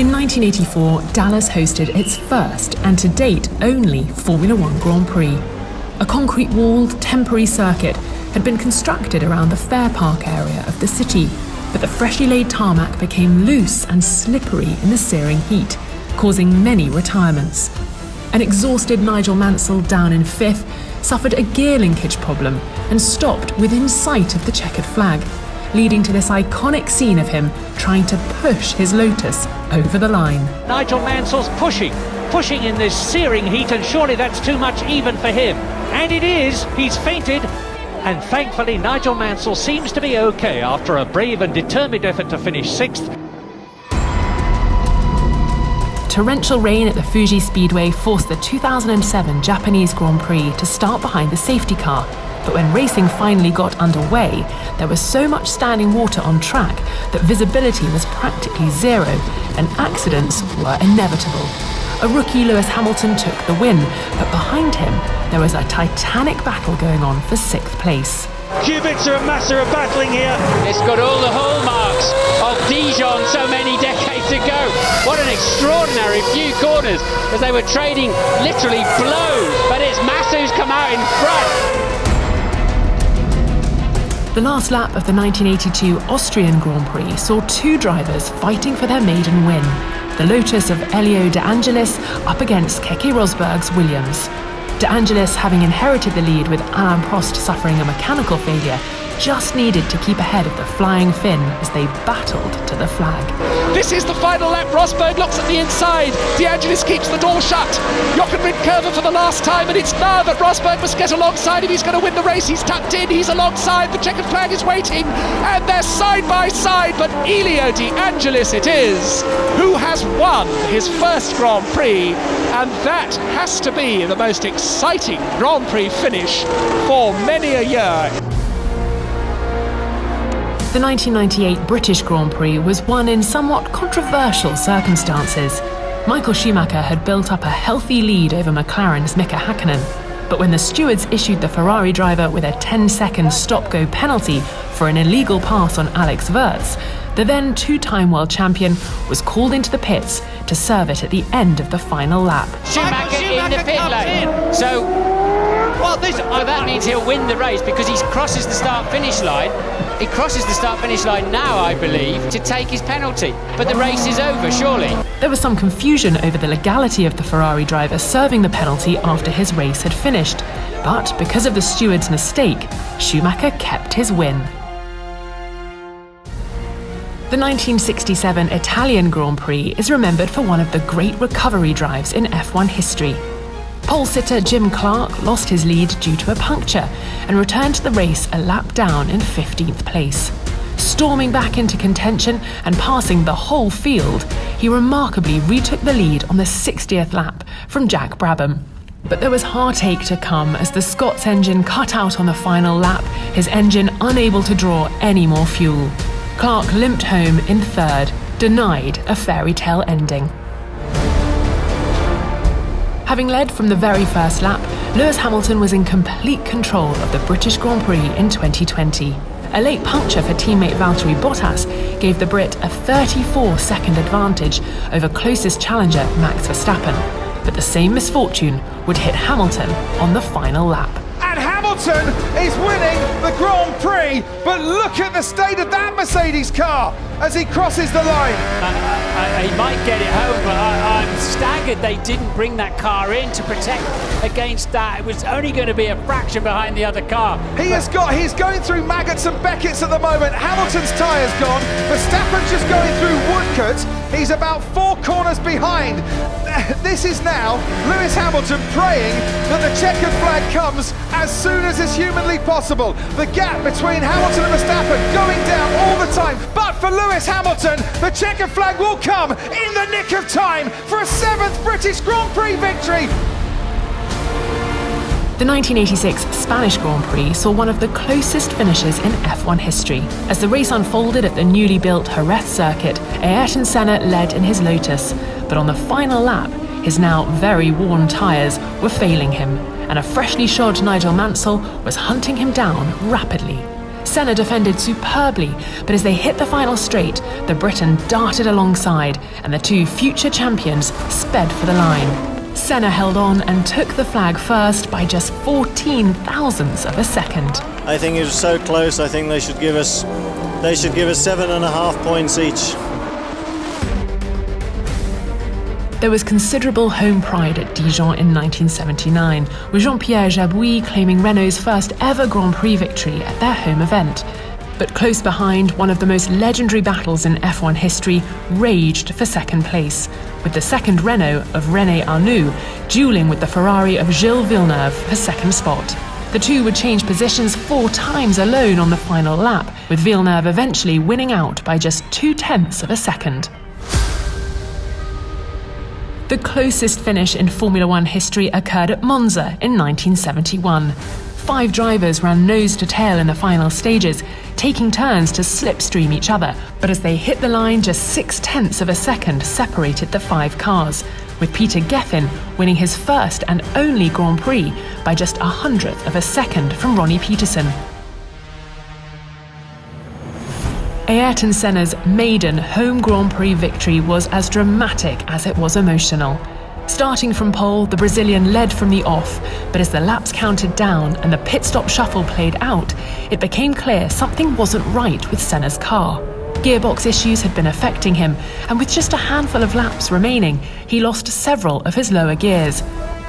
In 1984, Dallas hosted its first, and to date only, Formula One Grand Prix. A concrete-walled, temporary circuit had been constructed around the Fair Park area of the city, but the freshly laid tarmac became loose and slippery in the searing heat, causing many retirements. An exhausted Nigel Mansell, down in fifth, suffered a gear linkage problem and stopped within sight of the checkered flag, leading to this iconic scene of him trying to push his Lotus over the line. Nigel Mansell's pushing in this searing heat, and surely that's too much even for him. And it is, he's fainted, and thankfully Nigel Mansell seems to be okay after a brave and determined effort to finish sixth. Torrential rain at the Fuji Speedway forced the 2007 Japanese Grand Prix to start behind the safety car. But when racing finally got underway, there was so much standing water on track that visibility was practically zero and accidents were inevitable. A rookie Lewis Hamilton took the win, but behind him there was a titanic battle going on for sixth place. Kubica and Massa are battling here. It's got all the hallmarks of Dijon so many decades ago. What an extraordinary few corners as they were trading literally blows, but it's Massa who's come out in front. The last lap of the 1982 Austrian Grand Prix saw two drivers fighting for their maiden win. The Lotus of Elio De Angelis up against Keke Rosberg's Williams. De Angelis, having inherited the lead with Alain Prost suffering a mechanical failure, just needed to keep ahead of the flying Finn as they battled to the flag. This is the final lap. Rosberg looks at the inside. De Angelis keeps the door shut. Jochen Rindt for the last time, and it's now that Rosberg must get alongside if he's going to win the race. He's tucked in, he's alongside, the checkered flag is waiting, and they're side by side, but Elio De Angelis it is who has won his first Grand Prix, and that has to be the most exciting Grand Prix finish for many a year. The 1998 British Grand Prix was won in somewhat controversial circumstances. Michael Schumacher had built up a healthy lead over McLaren's Mika Hakkinen, but when the stewards issued the Ferrari driver with a 10-second stop-go penalty for an illegal pass on Alex Wurz, the then two-time world champion was called into the pits to serve it at the end of the final lap. Schumacher in the pit lane. So that means he'll win the race because he crosses the start-finish line. He crosses the start-finish line now, I believe, to take his penalty. But the race is over, surely. There was some confusion over the legality of the Ferrari driver serving the penalty after his race had finished. But because of the steward's mistake, Schumacher kept his win. The 1967 Italian Grand Prix is remembered for one of the great recovery drives in F1 history. Pole sitter Jim Clark lost his lead due to a puncture and returned to the race a lap down in 15th place. Storming back into contention and passing the whole field, he remarkably retook the lead on the 60th lap from Jack Brabham. But there was heartache to come as the Scots engine cut out on the final lap, his engine unable to draw any more fuel. Clark limped home in third, denied a fairy tale ending. Having led from the very first lap, Lewis Hamilton was in complete control of the British Grand Prix in 2020. A late puncture for teammate Valtteri Bottas gave the Brit a 34-second advantage over closest challenger Max Verstappen, but the same misfortune would hit Hamilton on the final lap. And Hamilton is winning the Grand Prix, but look at the state of that Mercedes car as he crosses the line. He might get it home, but I'm staggered they didn't bring that car in to protect against that. It was only going to be a fraction behind the other car. He's going through Maggots and Beckett's at the moment. Hamilton's tyre's gone. Verstappen's just going through Woodcote. He's about 4 corners behind. This is now Lewis Hamilton praying that the checkered flag comes as soon as is humanly possible. The gap between Hamilton and Verstappen going down all the time. But for Lewis Hamilton, the checkered flag will come in the nick of time for a 7th British Grand Prix victory. The 1986 Spanish Grand Prix saw one of the closest finishes in F1 history. As the race unfolded at the newly built Jerez circuit, Ayrton Senna led in his Lotus, but on the final lap, his now very worn tyres were failing him, and a freshly shod Nigel Mansell was hunting him down rapidly. Senna defended superbly, but as they hit the final straight, the Briton darted alongside, and the two future champions sped for the line. Senna held on and took the flag first by just 14 thousandths of a second. I think it was so close. I think they should give us 7.5 points each. There was considerable home pride at Dijon in 1979, with Jean-Pierre Jabouille claiming Renault's first ever Grand Prix victory at their home event. But close behind, one of the most legendary battles in F1 history raged for second place, with the second Renault of René Arnoux duelling with the Ferrari of Gilles Villeneuve for second spot. The two would change positions 4 times alone on the final lap, with Villeneuve eventually winning out by just 0.2 of a second. The closest finish in Formula One history occurred at Monza in 1971. 5 drivers ran nose to tail in the final stages, taking turns to slipstream each other, but as they hit the line, just 0.6 of a second separated the 5 cars, with Peter Gethin winning his first and only Grand Prix by just 100th of a second from Ronnie Peterson. Ayrton Senna's maiden home Grand Prix victory was as dramatic as it was emotional. Starting from pole, the Brazilian led from the off, but as the laps counted down and the pit stop shuffle played out, it became clear something wasn't right with Senna's car. Gearbox issues had been affecting him, and with just a handful of laps remaining, he lost several of his lower gears,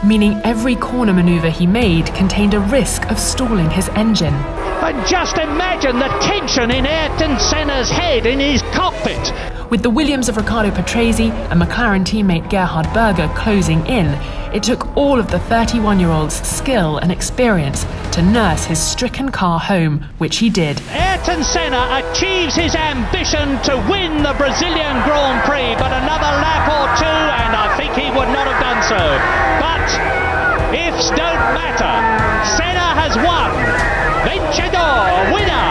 meaning every corner maneuver he made contained a risk of stalling his engine. And just imagine the tension in Ayrton Senna's head in his cockpit. With the Williams of Riccardo Patrese and McLaren teammate Gerhard Berger closing in, it took all of the 31-year-old's skill and experience to nurse his stricken car home, which he did. Ayrton Senna achieves his ambition to win the Brazilian Grand Prix, but another lap or two and I think he would not have done so. But ifs don't matter. Senna has won. Vencedor, winner,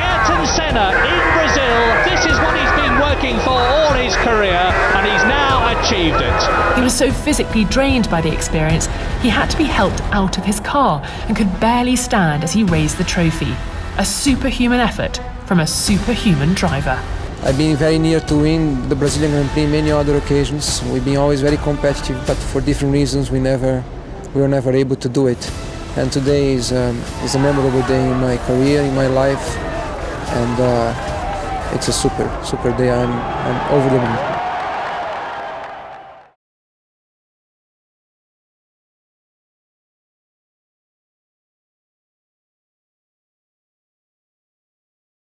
Ayrton Senna in Brazil. This is what he's been working for all his career, and he's now achieved it. He was so physically drained by the experience, he had to be helped out of his car and could barely stand as he raised the trophy. A superhuman effort from a superhuman driver. I've been very near to win the Brazilian Grand Prix many other occasions. We've been always very competitive, but for different reasons we were never able to do it. And today is a memorable day in my career, in my life, and it's a super day. I'm over the moon.